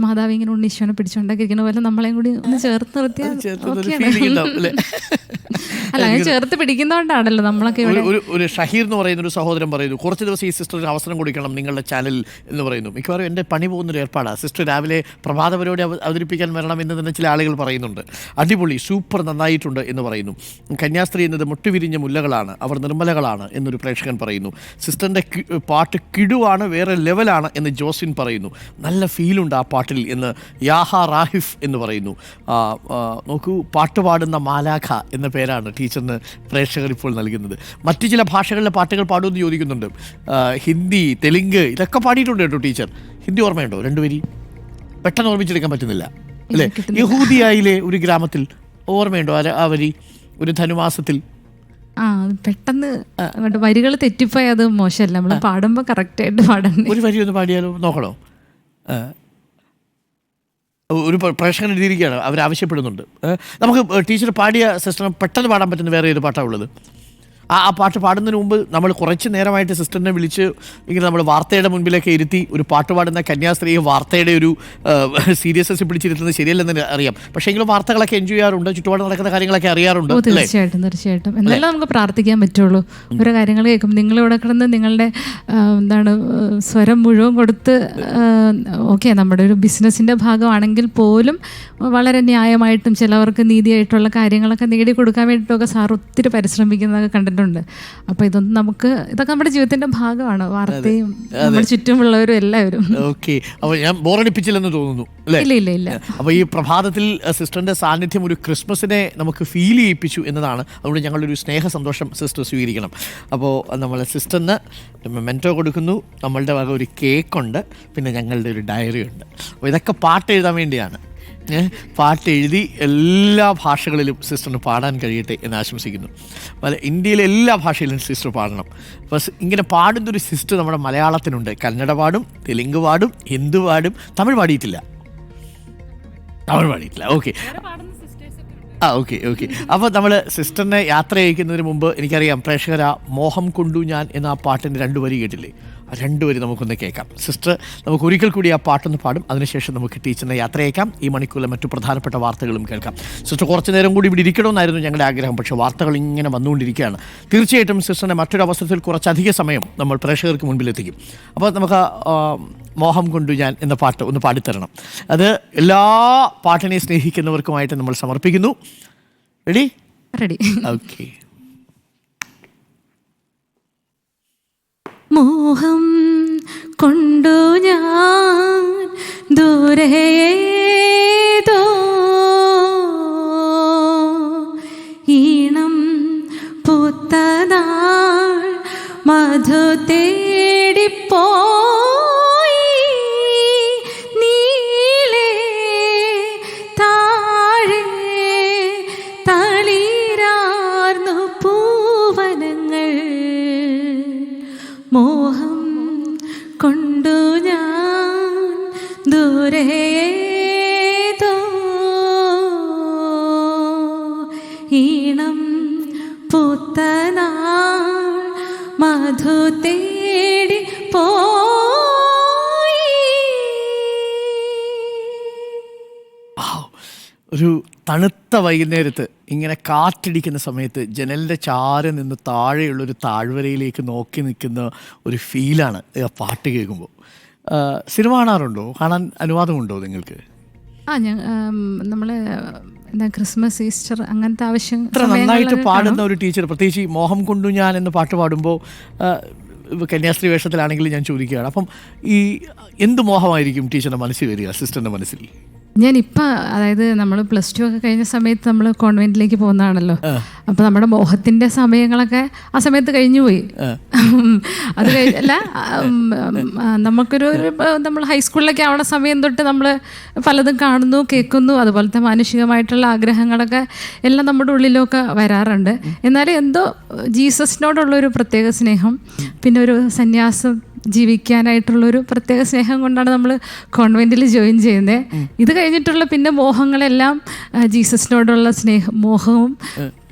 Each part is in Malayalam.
മാതാവ് ഇങ്ങനെ ഉണ്ണീശ്വരനെ പിടിച്ചുകൊണ്ടൊക്കെ പോലെ നമ്മളെയും കൂടി ഒന്ന് ചേർത്ത് നിർത്തിയാൽ അല്ല, അങ്ങനെ ചേർത്ത് പിടിക്കുന്നതുകൊണ്ടാണല്ലോ നമ്മളൊക്കെ ഇവിടെ. ഒരു ഷഹീർ എന്ന് പറയുന്ന ഒരു സഹോദരൻ പറയുന്നു, കുറച്ച് ദിവസം ഈ സിസ്റ്ററിന് അവസരം കൊടുക്കണം നിങ്ങളുടെ ചാനലിൽ എന്ന് പറയുന്നു. മിക്കവാറും എൻ്റെ പണി പോകുന്നൊരു ഏർപ്പാടാണ്. സിസ്റ്റർ രാവിലെ പ്രഭാത പരിപാടി അവതരിപ്പിക്കാൻ വരണം എന്ന് തന്നെ ചില ആളുകൾ പറയുന്നുണ്ട്. അടിപൊളി, സൂപ്പർ, നന്നായിട്ടുണ്ട് എന്ന് പറയുന്നു. കന്യാസ്ത്രീ എന്നത് മുട്ടുവിരിഞ്ഞ മുല്ലകളാണ്, അവർ നിർമ്മലകളാണ് എന്നൊരു പ്രേക്ഷകൻ പറയുന്നു. സിസ്റ്ററിൻ്റെ പാട്ട് കിടുവാണ്, വേറെ ലെവലാണ് എന്ന് ജോസിൻ പറയുന്നു. നല്ല ഫീലുണ്ട് ആ പാട്ടിൽ എന്ന് യാഹ റാഹിഫ് എന്ന് പറയുന്നു. നോക്കൂ, പാട്ടുപാടുന്ന മാലാഖ എന്ന പേരാണ് ടീച്ചറിന് പ്രേക്ഷകർ ഇപ്പോൾ നൽകുന്നത്. മറ്റു ചില ഭാഷകളിലെ പാട്ടുകൾ പാടുമെന്ന് ചോദിക്കുന്നുണ്ട്. ഹിന്ദി, തെലുങ്ക് ഇതൊക്കെ പാടിയിട്ടുണ്ട് കേട്ടോ ടീച്ചർ. ഹിന്ദി ഓർമ്മയുണ്ടോ? രണ്ടുപേരി പെട്ടെന്ന് ഓർമ്മിച്ചെടുക്കാൻ പറ്റുന്നില്ല അല്ലേ? യഹൂദിയായിലെ ഒരു ഗ്രാമത്തിൽ ഓർമ്മയുണ്ടോ ആ വരി? ഒരു ധനുമാസത്തിൽ പെട്ടെന്ന് വരികൾ തെറ്റിപ്പോയി, അത് മോശമല്ല. നമ്മൾ പാടുമ്പോൾ കറക്റ്റായിട്ട് പാടണം. ഒരു വരി ഒന്ന് പാടിയാലോ? നോക്കണോ? ഒരു പ്രേക്ഷകൻ എഴുതിയിരിക്കുകയാണ്, അവരാവശ്യപ്പെടുന്നുണ്ട്. നമുക്ക് ടീച്ചർ പാടിയ സിസ്റ്ററിന് പെട്ടെന്ന് പാടാൻ പറ്റുന്ന വേറെ ഏത് പാട്ടാണ് ഉള്ളത്? ആ പാട്ട് പാടുന്നതിന് മുമ്പ് നമ്മൾ കുറച്ച് നേരമായിട്ട് സിസ്റ്ററിനെ വിളിച്ച് ഇങ്ങനെ നമ്മൾ വാർത്തയുടെ മുൻപിലൊക്കെ ഇരുത്തി ഒരു പാട്ട് പാടുന്ന കന്യാസ്ത്രീയെ വാർത്തയുടെ ഒരു സീരിയസ്നെസ് പിടിച്ചിരുത്തുന്നത് ശരിയല്ലെന്ന് അറിയാം. പക്ഷേ എങ്കിലും വാർത്തകളൊക്കെ എൻജോയ് ചെയ്യാറുണ്ട്, ചുറ്റുപാട് നടക്കുന്ന കാര്യങ്ങളൊക്കെ അറിയാറുണ്ട്. തീർച്ചയായിട്ടും തീർച്ചയായിട്ടും. എന്നാലും നമുക്ക് പ്രാർത്ഥിക്കാൻ പറ്റുള്ളൂ. ഓരോ കാര്യങ്ങൾ കേൾക്കും. നിങ്ങളിവിടെ കിടന്ന് നിങ്ങളുടെ സ്വരം മുഴുവൻ കൊടുത്ത് ഓക്കെ, നമ്മുടെ ഒരു ബിസിനസ്സിൻ്റെ ഭാഗമാണെങ്കിൽ പോലും വളരെ ന്യായമായിട്ടും ചിലവർക്ക് നീതിയായിട്ടുള്ള കാര്യങ്ങളൊക്കെ നേടിക്കൊടുക്കാൻ വേണ്ടിയിട്ടൊക്കെ സാർ ഒത്തിരി പരിശ്രമിക്കുന്നതൊക്കെ കണ്ടിട്ടുണ്ട്. അപ്പോൾ ഇതൊന്നും ഇതൊക്കെ നമ്മുടെ ജീവിതത്തിന്റെ ഭാഗമാണ്. വാർത്തയും നമ്മുടെ ചുറ്റുമുള്ളവരും എല്ലാവരും. ഓക്കെ, അപ്പോൾ ഞാൻ ബോറടിപ്പിച്ചില്ലെന്ന് തോന്നുന്നു അല്ലേ? ഇല്ല. അപ്പോൾ ഈ പ്രഭാതത്തിൽ സിസ്റ്ററിന്റെ സാന്നിധ്യം ഒരു ക്രിസ്മസിനെ നമുക്ക് ഫീൽ ചെയ്യിപ്പിച്ചു എന്നതാണ്. അതുകൊണ്ട് ഞങ്ങളുടെ ഒരു സ്നേഹ സന്തോഷം സിസ്റ്റർ സ്വീകരിക്കണം. അപ്പോൾ നമ്മൾ സിസ്റ്ററിന് മെൻറ്റോ കൊടുക്കുന്നു, നമ്മളുടെ വക ഒരു കേക്കുണ്ട്, പിന്നെ ഞങ്ങളുടെ ഒരു ഡയറി ഉണ്ട്. അപ്പോൾ ഇതൊക്കെ പാട്ട് എഴുതാൻ വേണ്ടിയാണ്. പാട്ട് എഴുതി എല്ലാ ഭാഷകളിലും സിസ്റ്ററിന് പാടാൻ കഴിയട്ടെ എന്ന് ആശംസിക്കുന്നു. ഇന്ത്യയിലെ എല്ലാ ഭാഷയിലും സിസ്റ്റർ പാടണം. അപ്പോൾ ഇങ്ങനെ പാടുന്നൊരു സിസ്റ്റർ നമ്മുടെ മലയാളത്തിനുണ്ട്. കന്നഡ പാടും, തെലുങ്ക് പാടും, ഹിന്ദു പാടും, തമിഴ് പാടിയിട്ടില്ല. Okay okay. അപ്പോൾ നമ്മൾ സിസ്റ്ററിനെ യാത്ര അയക്കുന്നതിന് മുമ്പ് എനിക്കറിയാം പ്രേക്ഷകരാ മോഹം കൊണ്ടു ഞാൻ എന്ന ആ പാട്ടിൻ്റെ 2 വരി കേട്ടില്ലേ? ആ 2 വരി നമുക്കൊന്ന് കേൾക്കാം. സിസ്റ്റർ നമുക്ക് ഒരിക്കൽ കൂടി ആ പാട്ടൊന്ന് പാടും. അതിനുശേഷം നമുക്ക് ടീച്ചറിനെ യാത്ര അയക്കാം. ഈ മണിക്കൂറിലെ മറ്റു പ്രധാനപ്പെട്ട വാർത്തകളും കേൾക്കാം. സിസ്റ്റർ കുറച്ച് നേരം കൂടി ഇവിടെ ഇരിക്കണമെന്നായിരുന്നു ഞങ്ങളുടെ ആഗ്രഹം. പക്ഷേ വാർത്തകൾ ഇങ്ങനെ വന്നുകൊണ്ടിരിക്കുകയാണ്. തീർച്ചയായിട്ടും സിസ്റ്ററിനെ മറ്റൊരു അവസരത്തിൽ കുറച്ചധിക സമയം നമ്മൾ പ്രേക്ഷകർക്ക് മുൻപിലെത്തിക്കും. അപ്പോൾ നമുക്ക് മോഹം കൊണ്ടു ഞാൻ എന്ന പാട്ട് ഒന്ന് പാടിത്തരണം. അത് എല്ലാ പാട്ടിനെ സ്നേഹിക്കുന്നവർക്കുമായിട്ട് നമ്മൾ സമർപ്പിക്കുന്നു. റെഡി? ഓക്കെ. മോഹം കൊണ്ടു ഞാൻ ദൂരേതോ ഈണം പൂത്തതാൾ മധു തേടിപ്പോ മോഹം കൊണ്ടു ഞാൻ ദൂരേതോ ഈണം പൂത്തനാൾ മധു തേടി പോയി. ഒരു തണുത്ത വൈകുന്നേരത്ത് ഇങ്ങനെ കാറ്റിടിക്കുന്ന സമയത്ത് ജനലിൻ്റെ ചാര നിന്ന് താഴെയുള്ളൊരു താഴ്വരയിലേക്ക് നോക്കി നിൽക്കുന്ന ഒരു ഫീലാണ് പാട്ട് കേൾക്കുമ്പോൾ. സിനിമ കാണാറുണ്ടോ? കാണാൻ അനുവാദമുണ്ടോ നിങ്ങൾക്ക്? നമ്മൾ ക്രിസ്മസ്, ഈസ്റ്റർ അങ്ങനത്തെ ആവശ്യം. ഇത്ര നന്നായിട്ട് പാടുന്ന ഒരു ടീച്ചർ, പ്രത്യേകിച്ച് മോഹം കൊണ്ടു ഞാൻ എന്ന പാട്ട് പാടുമ്പോൾ കന്യാസ്ത്രീ വേഷത്തിലാണെങ്കിൽ ഞാൻ ചോദിക്കുകയാണ്, അപ്പം ഈ എന്ത് മോഹമായിരിക്കും ടീച്ചറിൻ്റെ മനസ്സിൽ വരിക, സിസ്റ്ററിൻ്റെ മനസ്സിൽ? ഞാനിപ്പോൾ അതായത് നമ്മൾ +2 ഒക്കെ കഴിഞ്ഞ സമയത്ത് നമ്മൾ കോൺവെൻറ്റിലേക്ക് പോകുന്നതാണല്ലോ. അപ്പോൾ നമ്മുടെ മോഹത്തിൻ്റെ സമയങ്ങളൊക്കെ ആ സമയത്ത് കഴിഞ്ഞു പോയി. അത് കഴിഞ്ഞല്ല, നമുക്കൊരു നമ്മൾ ഹൈസ്കൂളിലൊക്കെ ആവുന്ന സമയം തൊട്ട് നമ്മൾ പലതും കാണുന്നു, കേൾക്കുന്നു. അതുപോലത്തെ മാനുഷികമായിട്ടുള്ള ആഗ്രഹങ്ങളൊക്കെ എല്ലാം നമ്മുടെ ഉള്ളിലൊക്കെ വരാറുണ്ട്. എന്നാലും എന്തോ ജീസസിനോടുള്ളൊരു പ്രത്യേക സ്നേഹം, പിന്നെ ഒരു സന്യാസം ജീവിക്കാനായിട്ടുള്ളൊരു പ്രത്യേക സ്നേഹം കൊണ്ടാണ് നമ്മൾ കോൺവെൻറ്റിൽ ജോയിൻ ചെയ്യുന്നത്. ഇത് കഴിഞ്ഞിട്ടുള്ള പിന്നെ മോഹങ്ങളെല്ലാം ജീസസിനോടുള്ള മോഹവും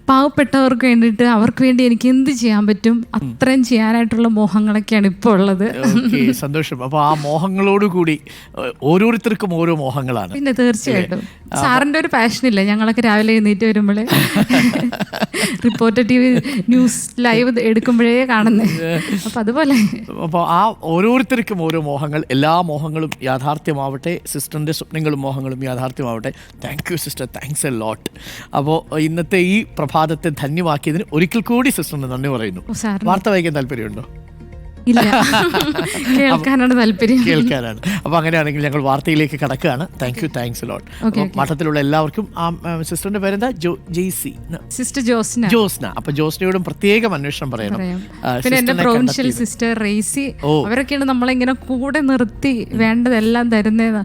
പാവപ്പെട്ടവർക്ക് വേണ്ടിയിട്ട് അവർക്ക് വേണ്ടി എനിക്ക് എന്ത് ചെയ്യാൻ പറ്റും അത്രയും ചെയ്യാനായിട്ടുള്ള മോഹങ്ങളൊക്കെയാണ് ഇപ്പോൾ ഉള്ളത്. ഓക്കേ, സന്തോഷം. അപ്പോൾ ആ മോഹങ്ങളോട് കൂടി ഓരോരുത്തർക്കും ഓരോ മോഹങ്ങളാണ്. പിന്നെ തീർച്ചയായിട്ടും സാറിൻ്റെ ഒരു പാഷനില്ല, ഞങ്ങളൊക്കെ രാവിലെ എഴുന്നേറ്റ് വരുമ്പോൾ റിപ്പോർട്ടർ TV ന്യൂസ് ലൈവ് എടുക്കുമ്പോഴേ കാണുന്നത്. അപ്പം അതുപോലെ അപ്പോൾ ആ ഓരോരുത്തർക്കും ഓരോ മോഹങ്ങൾ, എല്ലാ മോഹങ്ങളും യാഥാർത്ഥ്യമാവട്ടെ, സിസ്റ്ററിൻ്റെ സ്വപ്നങ്ങളും മോഹങ്ങളും യാഥാർത്ഥ്യമാവട്ടെ. Thank you sister, thanks a lot. അപ്പോൾ ഇന്നത്തെ ഈ പ്രഭാതത്തെ ധന്യമാക്കിയതിന് ഒരിക്കൽ കൂടി സിസ്റ്ററിന് നന്ദി പറയുന്നു. വാർത്ത വായിക്കാൻ താല്പര്യമുണ്ടോ? ഇല്ല, കേൾക്കാനാണ് താല്പര്യം. കേൾക്കാനാണ്. അപ്പോൾ അങ്ങനെയാണെങ്കിൽ ഞങ്ങൾ വാർത്തയിലേക്ക് കടക്കുകയാണ്. Thank you, thanks lot. മഠത്തിലുള്ള എല്ലാവർക്കും സിസ്റ്ററിന്റെ പേരെന്താ? സിസ്റ്റർ ജോസ്ന. അപ്പൊ ജോസ്നയോടും പ്രത്യേകം അന്വേഷണം പറയണം. പിന്നെ എന്റെ പ്രൊവിൻഷ്യൽ സിസ്റ്റർ റേസി, അവരൊക്കെയാണ് നമ്മളിങ്ങനെ കൂടെ നിർത്തി വേണ്ടതെല്ലാം തരുന്നത്,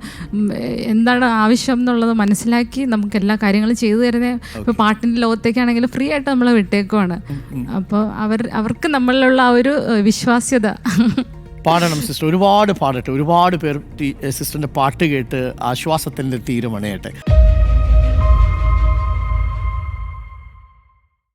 എന്താണ് ആവശ്യം എന്നുള്ളത് മനസ്സിലാക്കി നമുക്ക് എല്ലാ കാര്യങ്ങളും ചെയ്തു തരുന്നത്. ഇപ്പൊ പാട്ടിന്റെ ലോകത്തേക്കാണെങ്കിൽ ഫ്രീ ആയിട്ട് നമ്മളെ വിട്ടേക്കുവാണ്. അപ്പോൾ അവർക്ക് നമ്മളിലുള്ള ആ ഒരു വിശ്വാസ്യത പാടണം സിസ്റ്റർ, ഒരുപാട് പാടട്ടെ. ഒരുപാട് പേർ സിസ്റ്ററിന്റെ പാട്ട് കേട്ട് ആശ്വാസത്തിന്റെ തീരുമണയട്ടെ.